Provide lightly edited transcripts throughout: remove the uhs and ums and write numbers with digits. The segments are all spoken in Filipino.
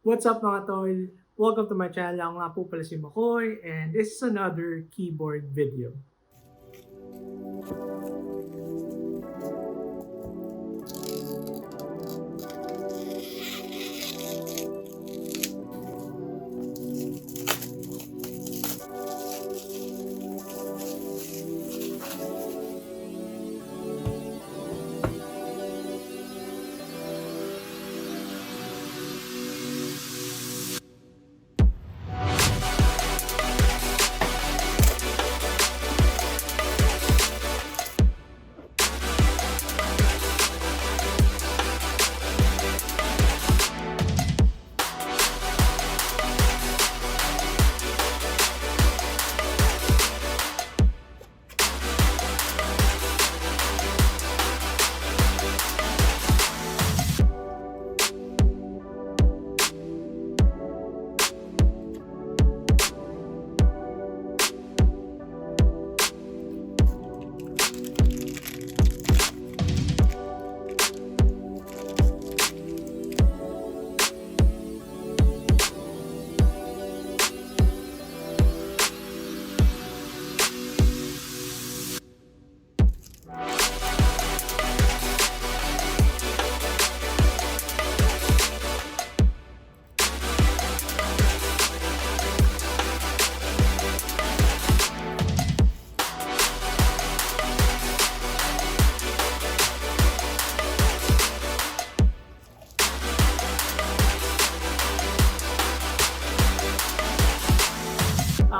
What's up mga tol? Welcome to my channel. Ako nga po pala si Mackoy and this is another keyboard video.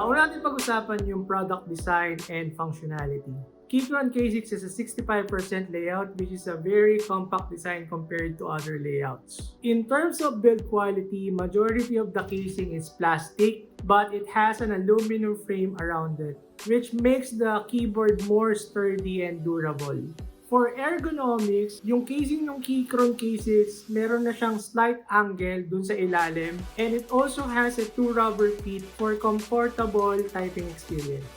Una natin pag-usapan yung product design and functionality. Keychron K6 is a 65% layout which is a very compact design compared to other layouts. In terms of build quality, majority of the casing is plastic but it has an aluminum frame around it which makes the keyboard more sturdy and durable. For ergonomics, yung casing ng Keychron K6, meron na siyang slight angle dun sa ilalim and it also has a 2 rubber feet for comfortable typing experience.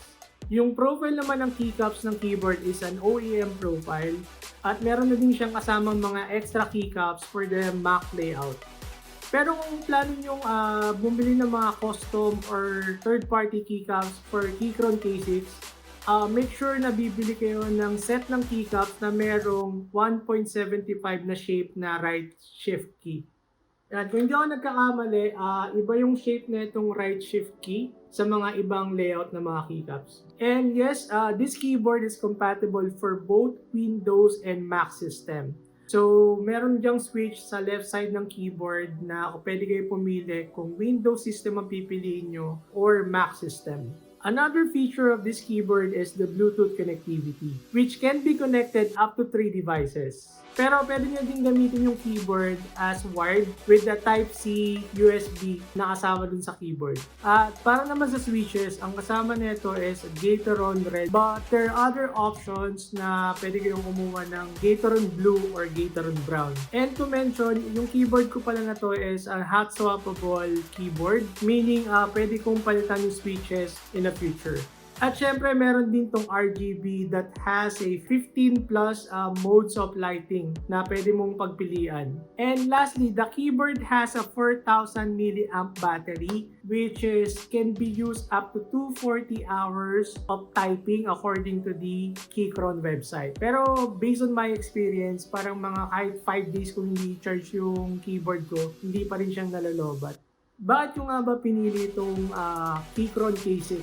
Yung profile naman ng keycaps ng keyboard is an OEM profile at meron na din siyang kasamang mga extra keycaps for the Mac layout. Pero kung plano nyong bumili ng mga custom or third-party keycaps for Keychron K6, make sure na bibili kayo ng set ng keycaps na merong 1.75 na shape na right shift key. At kung hindi ako nagkakamali, iba yung shape na itong right shift key sa mga ibang layout na mga keycaps. And yes, this keyboard is compatible for both Windows and Mac system. So, meron diyang switch sa left side ng keyboard na pwede kayo pumili kung Windows system ang pipiliin nyo or Mac system. Another feature of this keyboard is the Bluetooth connectivity, which can be connected up to 3 devices. Pero pwede nyo din gamitin yung keyboard as wired with the Type-C USB na kasama dun sa keyboard. At para naman sa switches, ang kasama nito is Keychron Red. But there are other options na pwede kayong kumuha ng Keychron Blue or Keychron Brown. And to mention, yung keyboard ko pala na to is a hot swappable keyboard, meaning pwede kong palitan yung switches in the future. At syempre, meron din tong RGB that has a 15 plus modes of lighting na pwede mong pagpilian. And lastly, the keyboard has a 4,000 mAh battery which can be used up to 240 hours of typing according to the Keychron website. Pero based on my experience, parang mga kahit 5 days kung hindi charge yung keyboard ko, hindi pa rin siyang nalalobat. Bakit ko nga ba pinili itong Keychron K6?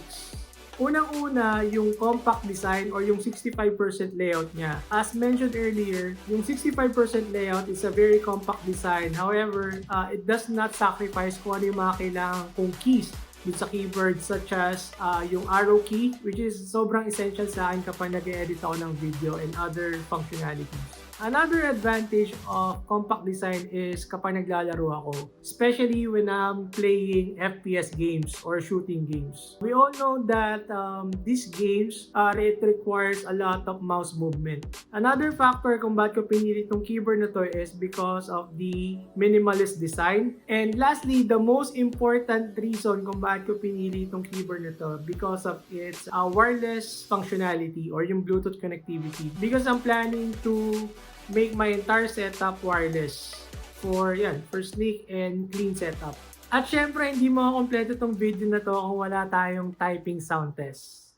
Unang-una, yung compact design or yung 65% layout niya. As mentioned earlier, yung 65% layout is a very compact design. However, it does not sacrifice kung ano yung mga kailangan kong keys dun sa keyboard such as yung arrow key which is sobrang essential sa akin kapag nag-edit ako ng video and other functionalities. Another advantage of compact design is kapag naglalaro ako, especially when I'm playing FPS games or shooting games. We all know that these games, it requires a lot of mouse movement. Another factor kung bakit ko pinili itong keyboard na to is because of the minimalist design. And lastly, the most important reason kung bakit ko pinili itong keyboard na to because of its wireless functionality or yung Bluetooth connectivity. Because I'm planning to make my entire setup wireless. for sleek and clean setup. At syempre, hindi makakompleto tong video na to kung wala tayong typing sound test.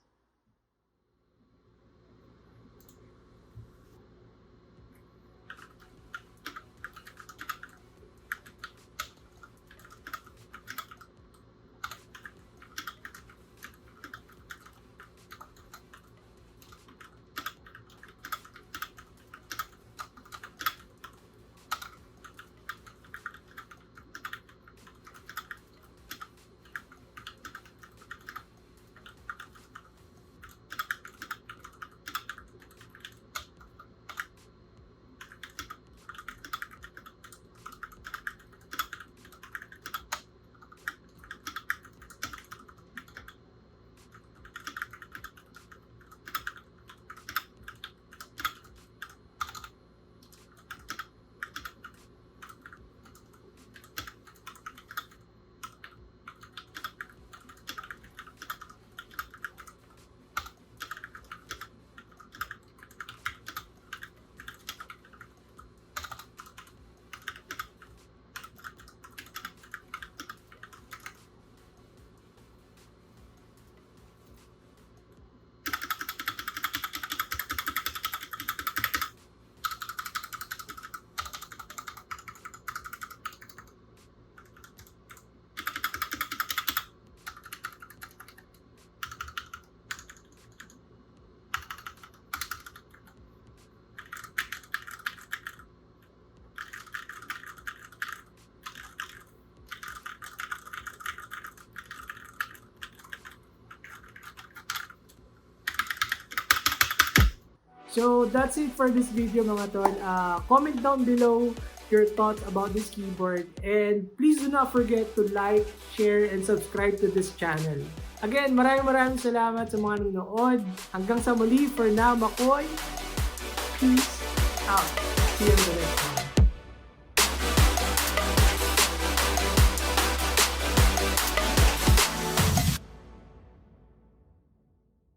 So that's it for this video mga tol. Comment down below your thoughts about this keyboard, and please do not forget to like, share, and subscribe to this channel. Again, maraming salamat sa mga nanonood. Hanggang sa muli, for now, Mackoy, peace out. See you in the next one.